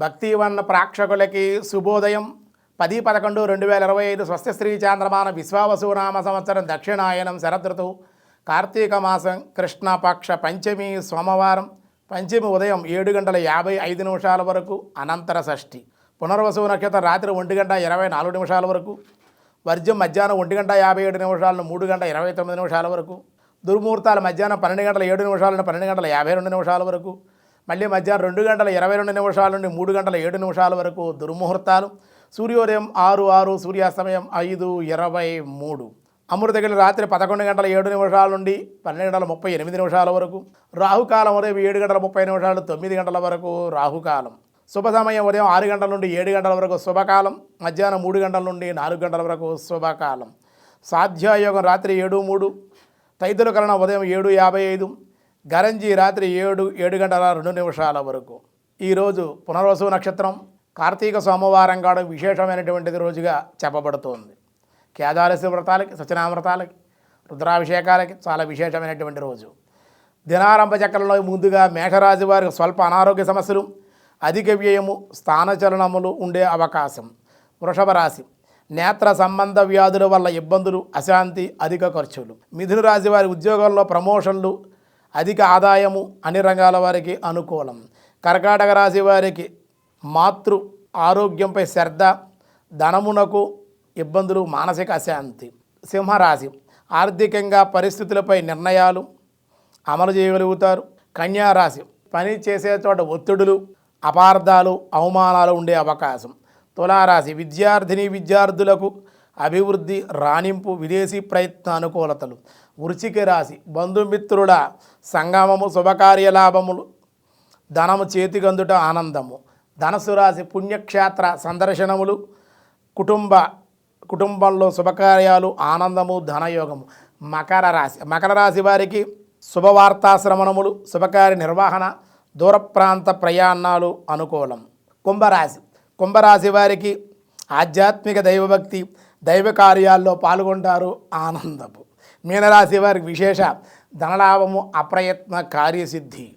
భక్తివన్న ప్రేక్షకులకి శుభోదయం 10-11-2025 స్వస్తి శ్రీ చాంద్రమాన విశ్వావసునామ సంవత్సరం దక్షిణాయనం శరదృతువు కార్తీక మాసం కృష్ణపక్ష పంచమి సోమవారం పంచమి ఉదయం 7:55 వరకు అనంతర షష్ఠి పునర్వసు నక్షత్రం రాత్రి 1:24 వరకు వర్జం మధ్యాహ్నం 1:57 నుండి 3:29 వరకు దుర్ముహూర్తాలు మధ్యాహ్నం 12:07 నుండి 12:52 వరకు మళ్ళీ మధ్యాహ్నం 2:22 నుండి 3:07 వరకు దుర్ముహూర్తాలు సూర్యోదయం 6:06 సూర్యాస్తమయం 5:23 అమృతగిరి రాత్రి 11:07 నుండి 12:38 వరకు రాహుకాలం ఉదయం 7:30 9 వరకు రాహుకాలం శుభ సమయం ఉదయం 6 గంటల నుండి 7 గంటల వరకు శుభకాలం మధ్యాహ్నం 3 గంటల నుండి 4 గంటల వరకు శుభకాలం సాధ్యాయోగం రాత్రి 7:03 తైతుల కరణం ఉదయం 7:55 గరంజి రాత్రి 7:02 వరకు ఈరోజు పునర్వసు నక్షత్రం కార్తీక సోమవారం కావడం విశేషమైనటువంటిది రోజుగా చెప్పబడుతోంది. కేదారేశ్వర వ్రతాలకి సత్యనామృతాలకి రుద్రాభిషేకాలకి చాలా విశేషమైనటువంటి రోజు. దినారంభ చక్రంలో ముందుగా మేషరాశి వారికి స్వల్ప అనారోగ్య సమస్యలు అధిక వ్యయము స్థానచలనములు ఉండే అవకాశం. వృషభ రాశి నేత్ర సంబంధ వ్యాధుల వల్ల ఇబ్బందులు అశాంతి అధిక ఖర్చులు. మిథున రాశి వారి ఉద్యోగంలో ప్రమోషన్లు అధిక ఆదాయము అన్ని రంగాల వారికి అనుకూలం. కర్కాటక రాశి వారికి మాతృ ఆరోగ్యంపై శ్రద్ధ ధనమునకు ఇబ్బందులు మానసిక అశాంతి. సింహరాశి ఆర్థికంగా పరిస్థితులపై నిర్ణయాలు అమలు చేయగలుగుతారు. కన్యారాశి పని చేసే చోట ఒత్తిడులు అపార్థాలు అవమానాలు ఉండే అవకాశం. తులారాశి విద్యార్థులకు అభివృద్ధి రాణింపు విదేశీ ప్రయత్న అనుకూలతలు. వృశ్చిక రాశి బంధుమిత్రుల సంగమము శుభకార్య లాభములు ధనము చేతికందుట ఆనందము. ధనస్సు రాశి పుణ్యక్షేత్ర సందర్శనములు కుటుంబంలో శుభకార్యాలు ఆనందము ధనయోగము. మకర రాశి వారికి శుభవార్తాశ్రవణములు శుభకార్య నిర్వహణ దూర ప్రాంత ప్రయాణాలు అనుకూలం. కుంభరాశి వారికి ఆధ్యాత్మిక దైవభక్తి దైవ కార్యాల్లో పాల్గొంటారు ఆనందము. మీనరాశి వారికి విశేష ధనలాభము అప్రయత్న కార్యసిద్ధి.